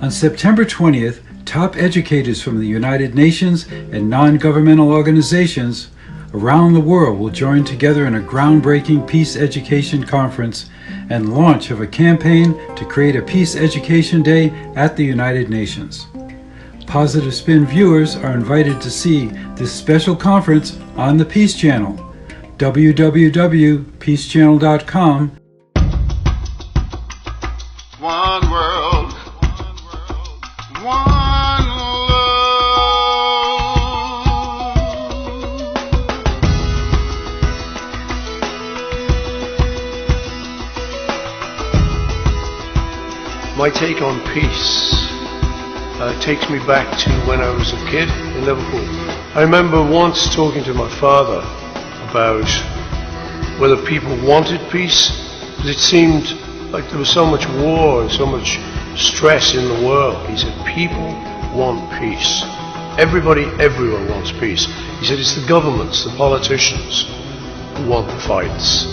On September 20th, top educators from the United Nations and non-governmental organizations around the world will join together in a groundbreaking peace education conference and launch of a campaign to create a Peace Education Day at the United Nations. Positive Spin viewers are invited to see this special conference on the Peace Channel, www.peacechannel.com. One world, one love. My take on peace takes me back to when I was a kid in Liverpool. I remember once talking to my father about whether people wanted peace, because it seemed like there was so much war and so much stress in the world. He said, people want peace. Everybody, everywhere wants peace. He said, it's the governments, the politicians who want the fights.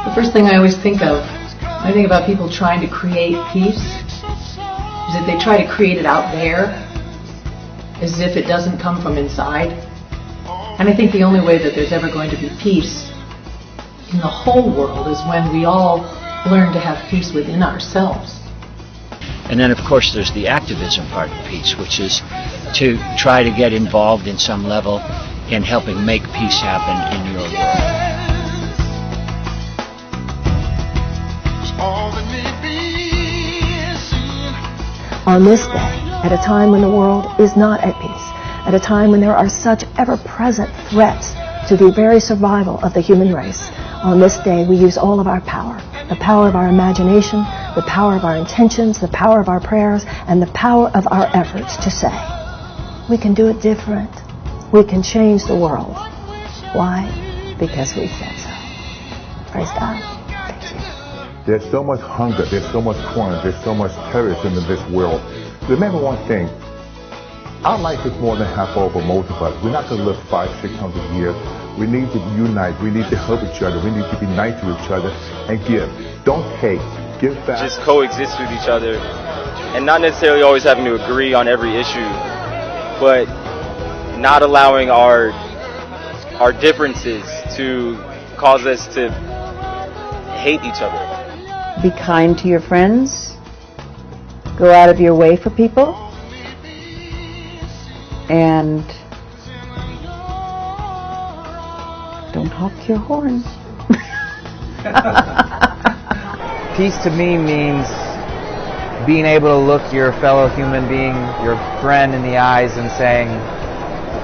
The first thing I always think of when I think about people trying to create peace is that they try to create it out there as if it doesn't come from inside. And I think the only way that there's ever going to be peace in the whole world is when we all learn to have peace within ourselves. And then, of course, there's the activism part of peace, which is to try to get involved in some level in helping make peace happen in your world. On this day, at a time when the world is not at peace, at a time when there are such ever-present threats to the very survival of the human race, on this day we use all of our power, the power of our imagination, the power of our intentions, the power of our prayers, and the power of our efforts to say, we can do it different. We can change the world. Why? Because we said so. Praise God. Thank you. There's so much hunger, there's so much crime, there's so much terrorism in this world. Remember one thing, our life is more than half over, most of us. We're not going to live 500, 600 years. We need to unite, we need to help each other, we need to be nice to each other and give. Don't hate, give back. Just coexist with each other and not necessarily always having to agree on every issue, but not allowing our differences to cause us to hate each other. Be kind to your friends. Go out of your way for people. And don't honk your horn. Peace to me means being able to look your fellow human being, your friend in the eyes and saying,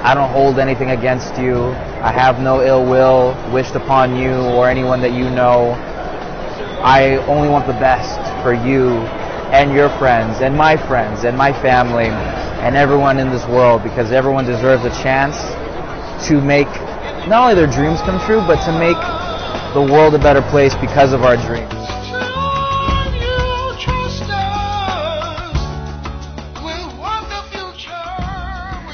I don't hold anything against you. I have no ill will wished upon you or anyone that you know. I only want the best for you and your friends and my family and everyone in this world, because everyone deserves a chance to make not only their dreams come true, but to make the world a better place because of our dreams.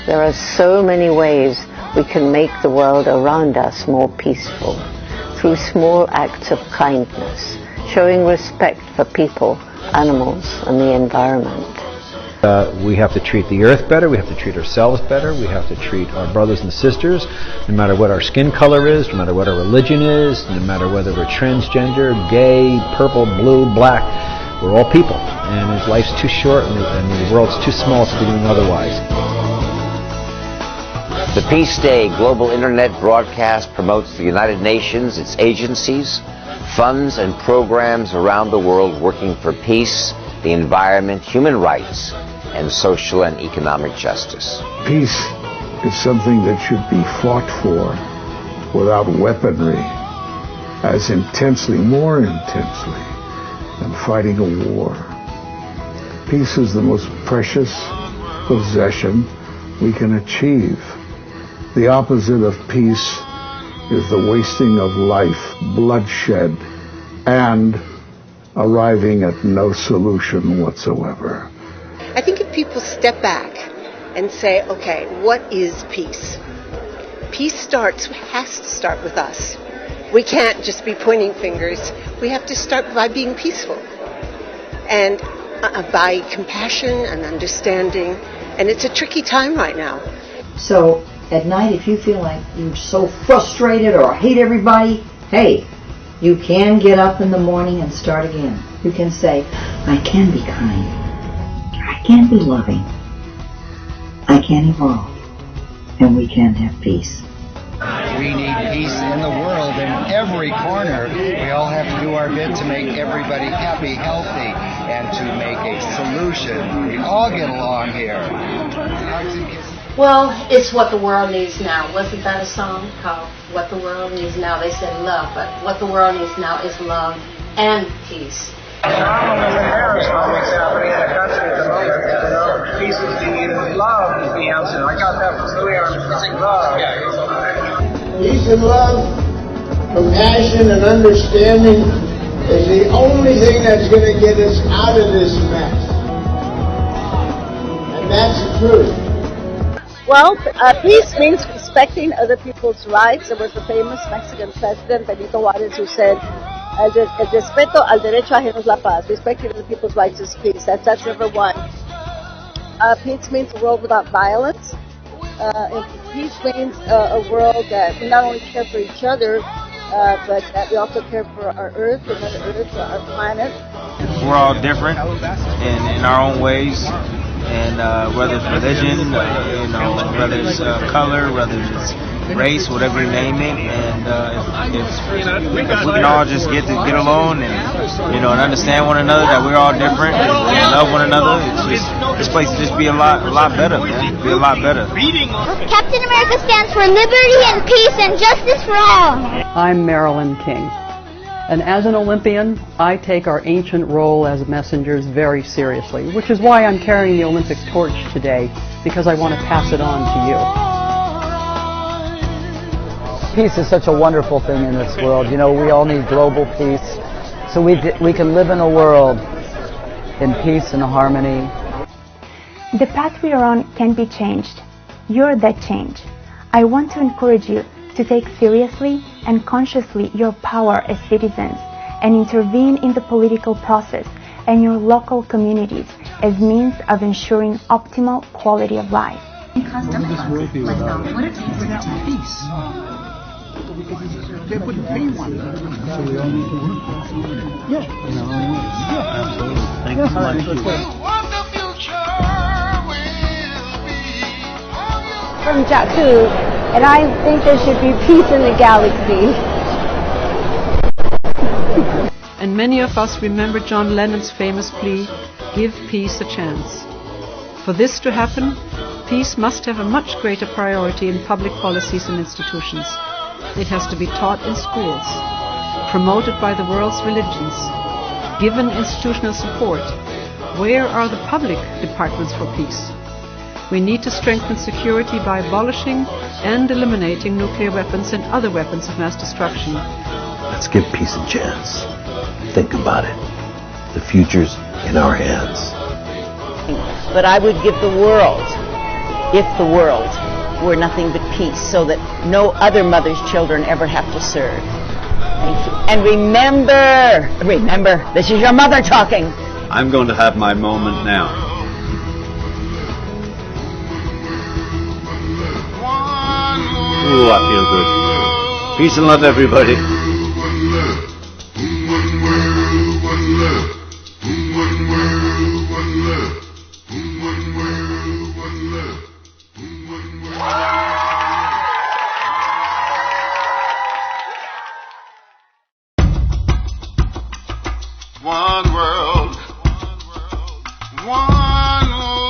There are so many ways we can make the world around us more peaceful, through small acts of kindness, showing respect for people, animals, and the environment. We have to treat the earth better, we have to treat ourselves better, we have to treat our brothers and sisters, no matter what our skin color is, no matter what our religion is, no matter whether we're transgender, gay, purple, blue, black. We're all people, and life's too short and the world's too small to be doing otherwise. The Peace Day Global Internet broadcast promotes the United Nations, its agencies, funds and programs around the world working for peace, the environment, human rights, and social and economic justice. Peace is something that should be fought for without weaponry, as intensely, more intensely, than fighting a war. Peace is the most precious possession we can achieve. The opposite of peace is the wasting of life, bloodshed, and arriving at no solution whatsoever. I think if people step back and say, okay, what is peace? Peace has to start with us. We can't just be pointing fingers. We have to start by being peaceful and by compassion and understanding. And it's a tricky time right now. So at night, if you feel like you're so frustrated or hate everybody, hey, you can get up in the morning and start again. You can say, I can be kind. I can be loving. I can evolve. And we can have peace. We need peace in the world in every corner. We all have to do our bit to make everybody happy, healthy, and to make a solution. We all get along here. Well, it's what the world needs now. Wasn't that a song called What the World Needs Now? They said love, but what the world needs now is love and peace. Not only embarrassed by what's happening in the country at the moment, peace is the answer. Love is the answer. I got that from Louis Armstrong. Love. Peace and love, compassion and understanding is the only thing that's going to get us out of this mess. And that's the truth. Well, peace means respecting other people's rights. There was the famous Mexican president, Benito Juarez, who said, el respeto al derecho ajeno es la paz. Respecting other people's rights is peace. That's number one. Peace means a world without violence. And peace means a world that we not only care for each other, but that we also care for our earth, and Mother Earth, our planet. We're all different in our own ways. And whether it's religion, whether it's color, whether it's race, whatever you name it, and if we can all just get along and understand one another, that we're all different and love one another, this place will just be a lot better, man. Be a lot better. Captain America stands for liberty and peace and justice for all. I'm Marilyn King. And as an Olympian, I take our ancient role as messengers very seriously, which is why I'm carrying the Olympic torch today, because I want to pass it on to you. Peace is such a wonderful thing in this world. You know, we all need global peace, so we can live in a world in peace and harmony. The path we are on can be changed. You're that change. I want to encourage you to take seriously and consciously your power as citizens and intervene in the political process and your local communities as means of ensuring optimal quality of life. What if peace? They wouldn't be one. So we all need to work. Yeah. In our own ways. Yeah. Absolutely. Thank you so much. From Jakku, and I think there should be peace in the galaxy. And many of us remember John Lennon's famous plea, give peace a chance. For this to happen, peace must have a much greater priority in public policies and institutions. It has to be taught in schools, promoted by the world's religions, given institutional support. Where are the public departments for peace? We need to strengthen security by abolishing and eliminating nuclear weapons and other weapons of mass destruction. Let's give peace a chance. Think about it. The future's in our hands. But I would give the world, if the world were nothing but peace, so that no other mother's children ever have to serve. Thank you. And remember, this is your mother talking. I'm going to have my moment now. Ooh, I feel good. Peace and love, everybody. One world, one love.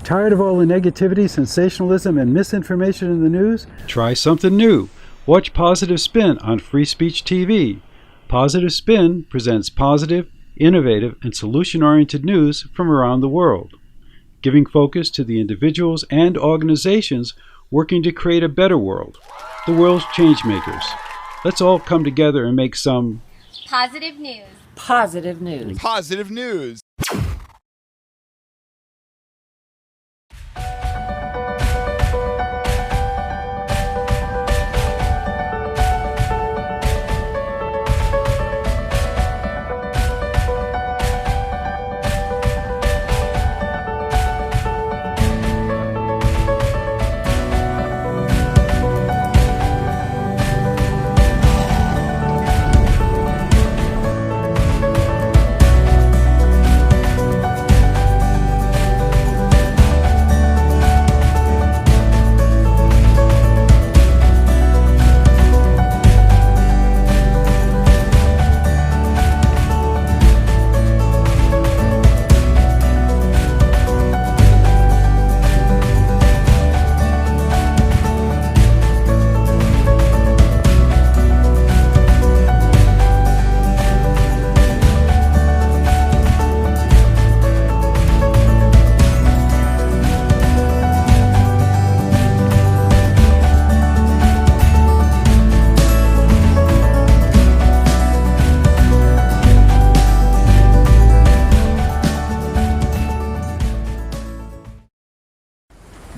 Tired of all the negativity, sensationalism, and misinformation in the news? Try something new. Watch Positive Spin on Free Speech TV. Positive Spin presents positive, innovative, and solution-oriented news from around the world, giving focus to the individuals and organizations working to create a better world, the world's changemakers. Let's all come together and make some positive news. Positive news. Positive news.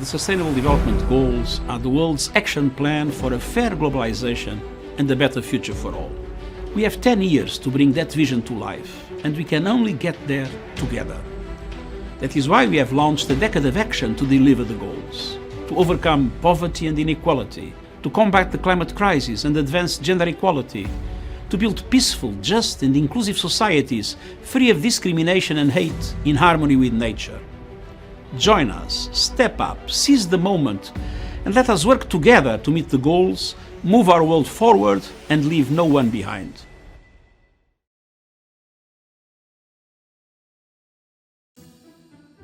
Sustainable Development Goals are the world's action plan for a fair globalization and a better future for all. We have 10 years to bring that vision to life, and we can only get there together. That is why we have launched a decade of action to deliver the goals, to overcome poverty and inequality, to combat the climate crisis and advance gender equality, to build peaceful, just and inclusive societies free of discrimination and hate in harmony with nature. Join us, step up, seize the moment, and let us work together to meet the goals, move our world forward, and leave no one behind.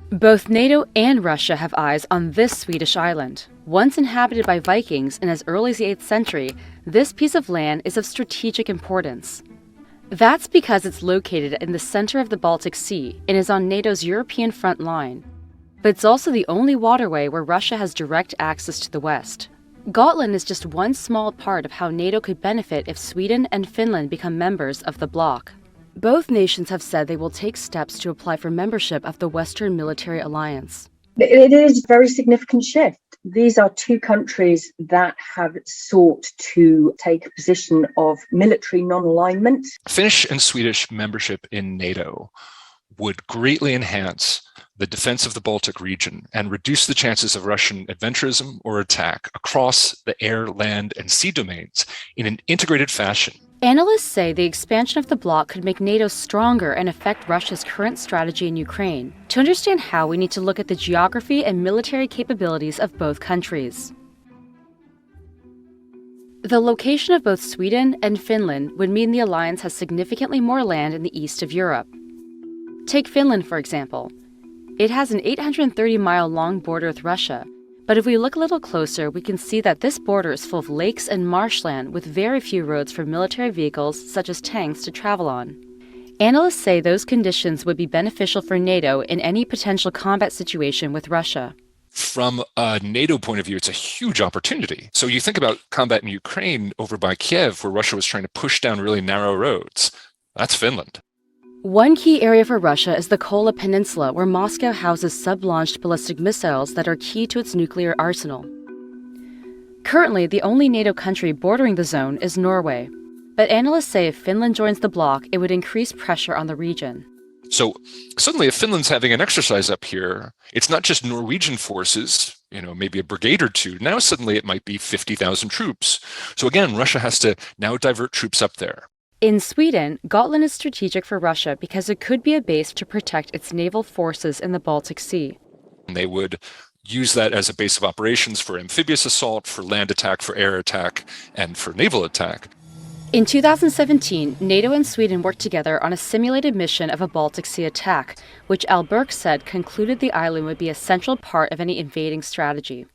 Both NATO and Russia have eyes on this Swedish island. Once inhabited by Vikings in as early as the 8th century, this piece of land is of strategic importance. That's because it's located in the center of the Baltic Sea and is on NATO's European front line. But it's also the only waterway where Russia has direct access to the west. Gotland is just one small part of how NATO could benefit if Sweden and Finland become members of the bloc. Both nations have said they will take steps to apply for membership of the Western Military Alliance. It is a very significant shift. These are two countries that have sought to take a position of military non-alignment. Finnish and Swedish membership in NATO would greatly enhance the defense of the Baltic region and reduce the chances of Russian adventurism or attack across the air, land, and sea domains in an integrated fashion. Analysts say the expansion of the bloc could make NATO stronger and affect Russia's current strategy in Ukraine. To understand how, we need to look at the geography and military capabilities of both countries. The location of both Sweden and Finland would mean the alliance has significantly more land in the east of Europe. Take Finland, for example. It has an 830-mile-long border with Russia, but if we look a little closer, we can see that this border is full of lakes and marshland with very few roads for military vehicles such as tanks to travel on. Analysts say those conditions would be beneficial for NATO in any potential combat situation with Russia. From a NATO point of view, it's a huge opportunity. So you think about combat in Ukraine over by Kiev, where Russia was trying to push down really narrow roads. That's Finland. One key area for Russia is the Kola Peninsula, where Moscow houses sub-launched ballistic missiles that are key to its nuclear arsenal. Currently, the only NATO country bordering the zone is Norway. But analysts say if Finland joins the bloc, it would increase pressure on the region. So suddenly, if Finland's having an exercise up here, it's not just Norwegian forces, maybe a brigade or two. Now suddenly it might be 50,000 troops. So again, Russia has to now divert troops up there. In Sweden, Gotland is strategic for Russia because it could be a base to protect its naval forces in the Baltic Sea. And they would use that as a base of operations for amphibious assault, for land attack, for air attack, and for naval attack. In 2017, NATO and Sweden worked together on a simulated mission of a Baltic Sea attack, which Al Burke said concluded the island would be a central part of any invading strategy.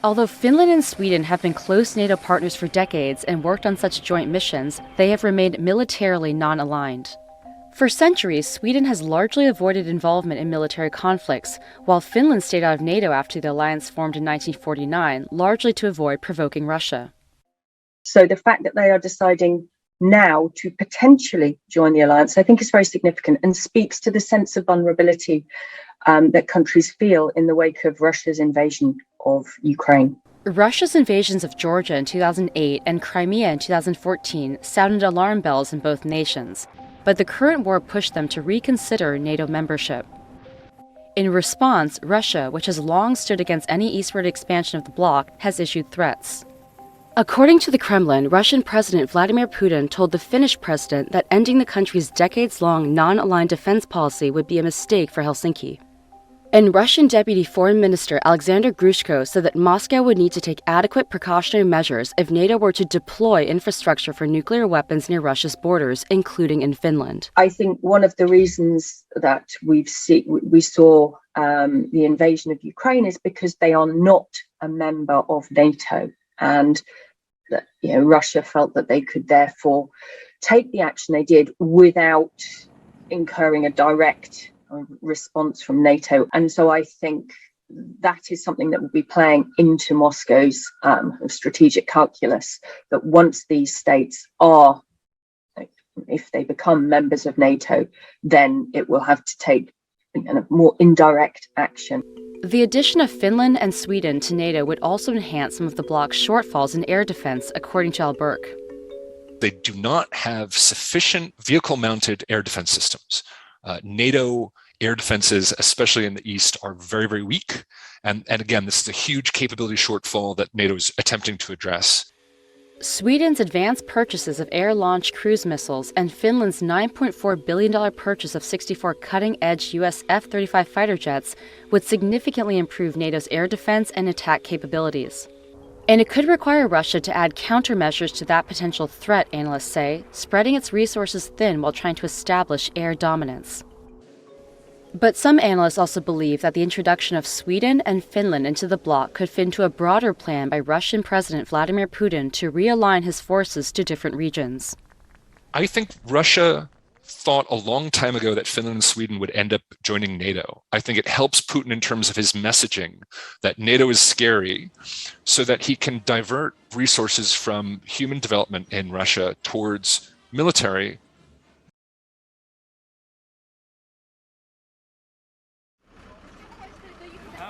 Although Finland and Sweden have been close NATO partners for decades and worked on such joint missions, they have remained militarily non-aligned. For centuries, Sweden has largely avoided involvement in military conflicts, while Finland stayed out of NATO after the alliance formed in 1949, largely to avoid provoking Russia. So the fact that they are deciding now to potentially join the alliance, I think is very significant and speaks to the sense of vulnerability that countries feel in the wake of Russia's invasion of Ukraine. Russia's invasions of Georgia in 2008 and Crimea in 2014 sounded alarm bells in both nations, but the current war pushed them to reconsider NATO membership. In response, Russia, which has long stood against any eastward expansion of the bloc, has issued threats. According to the Kremlin, Russian President Vladimir Putin told the Finnish president that ending the country's decades-long non-aligned defense policy would be a mistake for Helsinki. And Russian Deputy Foreign Minister Alexander Grushko said that Moscow would need to take adequate precautionary measures if NATO were to deploy infrastructure for nuclear weapons near Russia's borders, including in Finland. I think one of the reasons that we saw the invasion of Ukraine is because they are not a member of NATO, and that, Russia felt that they could therefore take the action they did without incurring a direct response from NATO. And so I think that is something that will be playing into Moscow's strategic calculus, that once these states are, if they become members of NATO, then it will have to take more indirect action. The addition of Finland and Sweden to NATO would also enhance some of the bloc's shortfalls in air defense, according to Al Burke. They do not have sufficient vehicle-mounted air defense systems. NATO air defenses, especially in the East, are very, very weak. And again, this is a huge capability shortfall that NATO is attempting to address. Sweden's advanced purchases of air-launched cruise missiles and Finland's $9.4 billion purchase of 64 cutting-edge U.S. F-35 fighter jets would significantly improve NATO's air defense and attack capabilities. And it could require Russia to add countermeasures to that potential threat, analysts say, spreading its resources thin while trying to establish air dominance. But some analysts also believe that the introduction of Sweden and Finland into the bloc could fit into a broader plan by Russian President Vladimir Putin to realign his forces to different regions. I think Russia thought a long time ago that Finland and Sweden would end up joining NATO. I think it helps Putin in terms of his messaging that NATO is scary, so that he can divert resources from human development in Russia towards military.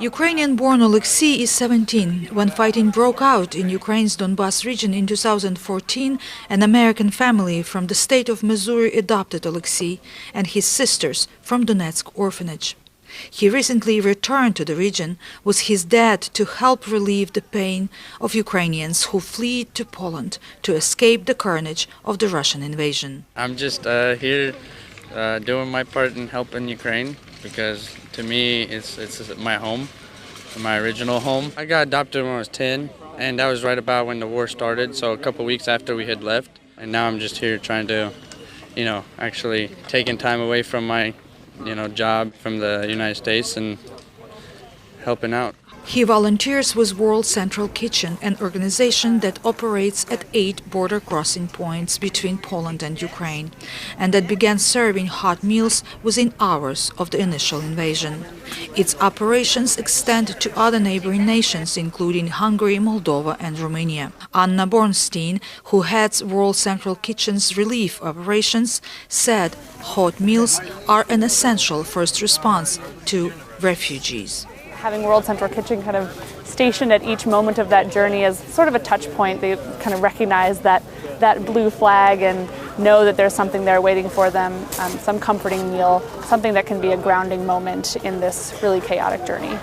Ukrainian-born Alexei is 17. When fighting broke out in Ukraine's Donbas region in 2014, an American family from the state of Missouri adopted Alexei and his sisters from Donetsk orphanage. He recently returned to the region with his dad to help relieve the pain of Ukrainians who fled to Poland to escape the carnage of the Russian invasion. I'm just here doing my part in helping Ukraine, because to me it's my home, my original home. I got adopted when I was 10, and that was right about when the war started, so a couple weeks after we had left. And now I'm just here trying to, actually taking time away from my, job from the United States and helping out. He volunteers with World Central Kitchen, an organization that operates at 8 border crossing points between Poland and Ukraine, and that began serving hot meals within hours of the initial invasion. Its operations extend to other neighboring nations, including Hungary, Moldova, and Romania. Anna Bornstein, who heads World Central Kitchen's relief operations, said hot meals are an essential first response to refugees. Having World Central Kitchen kind of stationed at each moment of that journey as sort of a touch point. They kind of recognize that blue flag and know that there's something there waiting for them, some comforting meal, something that can be a grounding moment in this really chaotic journey.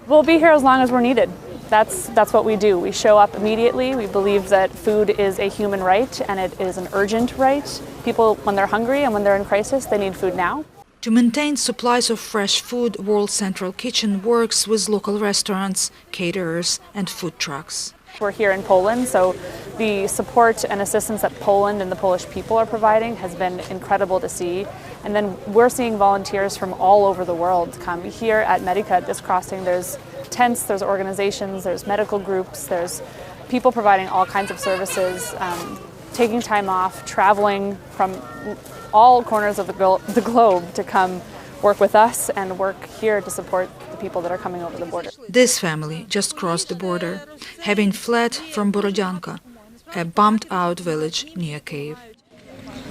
We'll be here as long as we're needed. That's what we do. We show up immediately. We believe that food is a human right, and it is an urgent right. People, when they're hungry and when they're in crisis, they need food now. To maintain supplies of fresh food, World Central Kitchen works with local restaurants, caterers, and food trucks. We're here in Poland, so the support and assistance that Poland and the Polish people are providing has been incredible to see. And then we're seeing volunteers from all over the world come. Here at Medica at this crossing, there's tents, there's organizations, there's medical groups, there's people providing all kinds of services, taking time off, traveling from all corners of the globe to come work with us and work here to support the people that are coming over the border. This family just crossed the border, having fled from Borodyanka, a bombed-out village near Kyiv.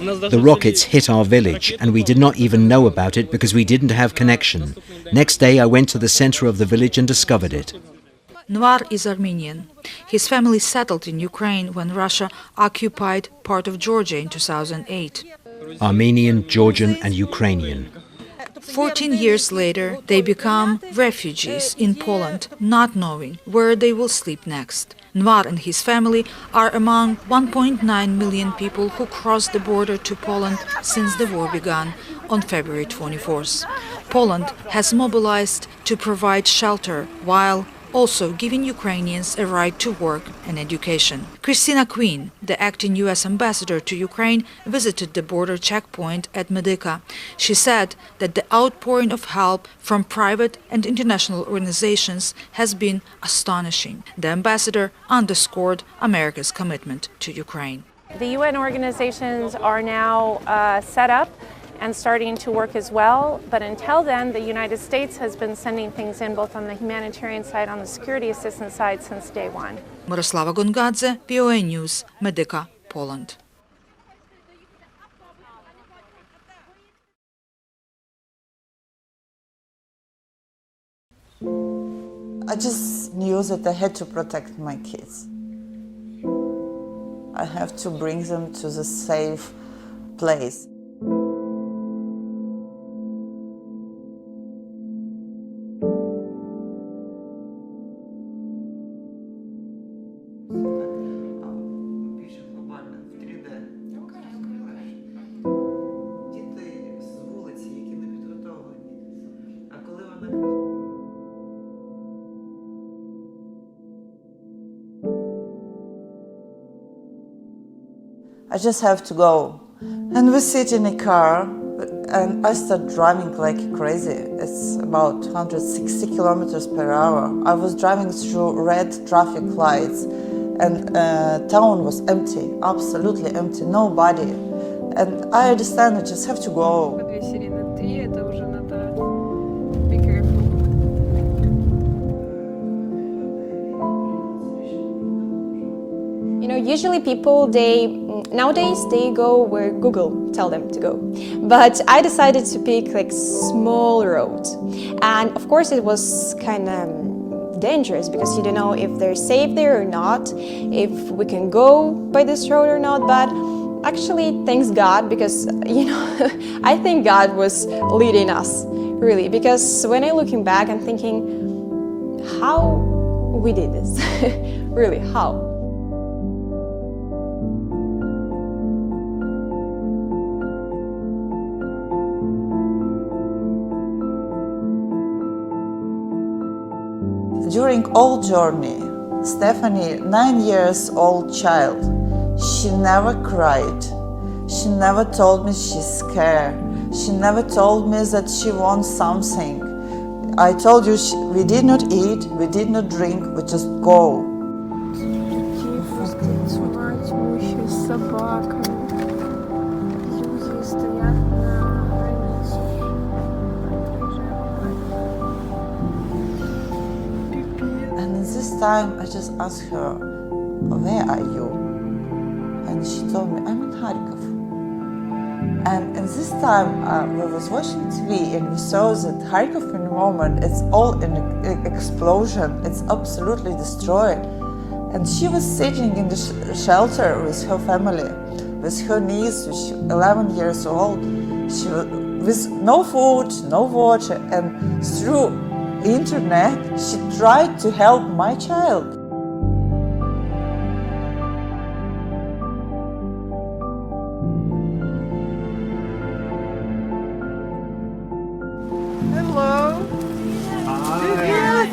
The rockets hit our village, and we did not even know about it because we didn't have connection. Next day, I went to the center of the village and discovered it. Nwar is Armenian. His family settled in Ukraine when Russia occupied part of Georgia in 2008. Armenian, Georgian, and Ukrainian. 14 years later, they become refugees in Poland, not knowing where they will sleep next. Nwar and his family are among 1.9 million people who crossed the border to Poland since the war began on February 24th. Poland has mobilized to provide shelter while also giving Ukrainians a right to work and education. Christina Quinn, the acting U.S. ambassador to Ukraine, visited the border checkpoint at Medica. She said that the outpouring of help from private and international organizations has been astonishing. The ambassador underscored America's commitment to Ukraine. The UN organizations are now set up and starting to work as well, but until then, the United States has been sending things in both on the humanitarian side, on the security assistance side since day one. Miroslava Gongadze, VOA News, Medica, Poland. I just knew that I had to protect my kids. I have to bring them to the safe place. I just have to go. And we sit in a car and I start driving like crazy. It's about 160 kilometers per hour. I was driving through red traffic lights and town was empty, absolutely empty, nobody. And I understand I just have to go. You know, usually people, nowadays they go where Google tell them to go. But I decided to pick like small roads. And of course it was kind of dangerous because you don't know if they're safe there or not, if we can go by this road or not. But actually, thanks God, because, you know, I think God was leading us, really. Because when I'm looking back, I'm thinking, how we did this? Really, how? During all journey, Stephanie, 9 years old child, she never cried. She never told me she's scared. She never told me that she wants something. I told you we did not eat, we did not drink, we just go. And this time I just asked her, where are you? And she told me, I'm in Kharkov. And in this time we was watching TV and we saw that Kharkov in a moment, it's all in an explosion, it's absolutely destroyed. And she was sitting in the shelter with her family, with her niece, which 11 years old, with no food, no water, and through internet, she tried to help my child. Hello. Hi.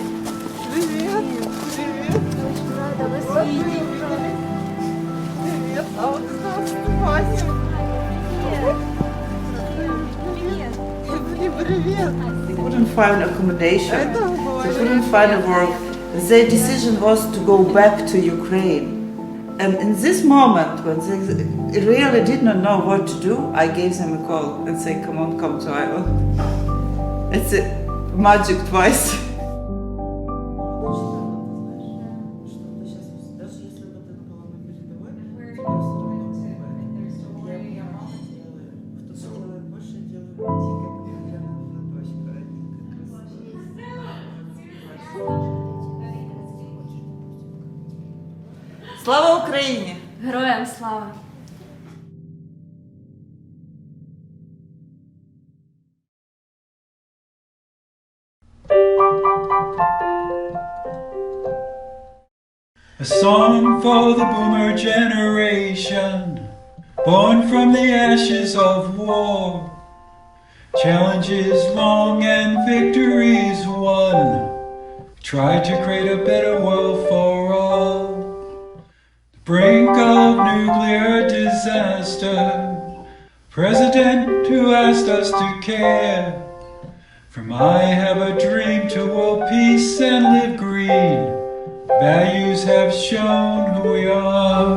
They couldn't find accommodation, they couldn't find work. Their decision was to go back to Ukraine. And in this moment, when they really did not know what to do, I gave them a call and said, come on, come to Iowa. It's a magic twice. Слава Україні! Героям слава! A song for the boomer generation, born from the ashes of war. Challenges long and victories won. Try to create a better world for all. The brink of nuclear disaster. President who asked us to care. From I have a dream to world peace and live green. Values have shown who we are.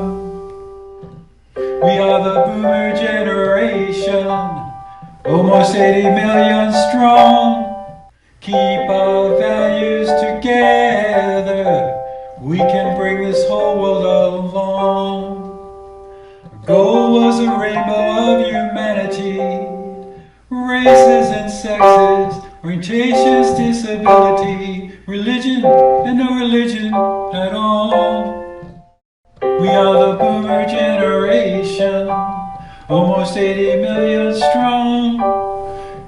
We are the boomer generation, almost 80 million strong. Keep our values together, we can bring this whole world along. Our goal was a rainbow of humanity, races and sexes, orientations, disability, religion and no religion at all. We are the boomer generation, almost 80 million strong.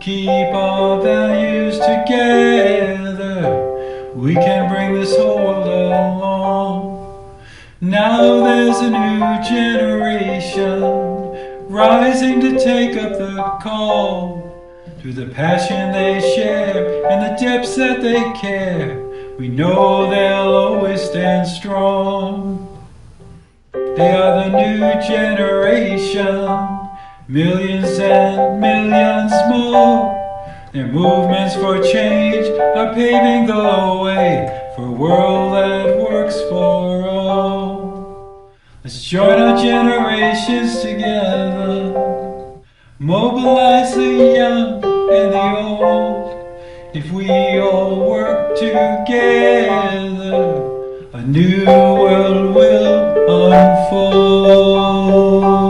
Keep our values together, we can bring this whole world along. Now there's a new generation rising to take up the call. Through the passion they share and the depths that they care, we know they'll always stand strong. They are the new generation, millions and millions more. Their movements for change are paving the way for a world that works for all. Let's join our generations together, mobilize the young and the old. If we all work together, a new world will unfold.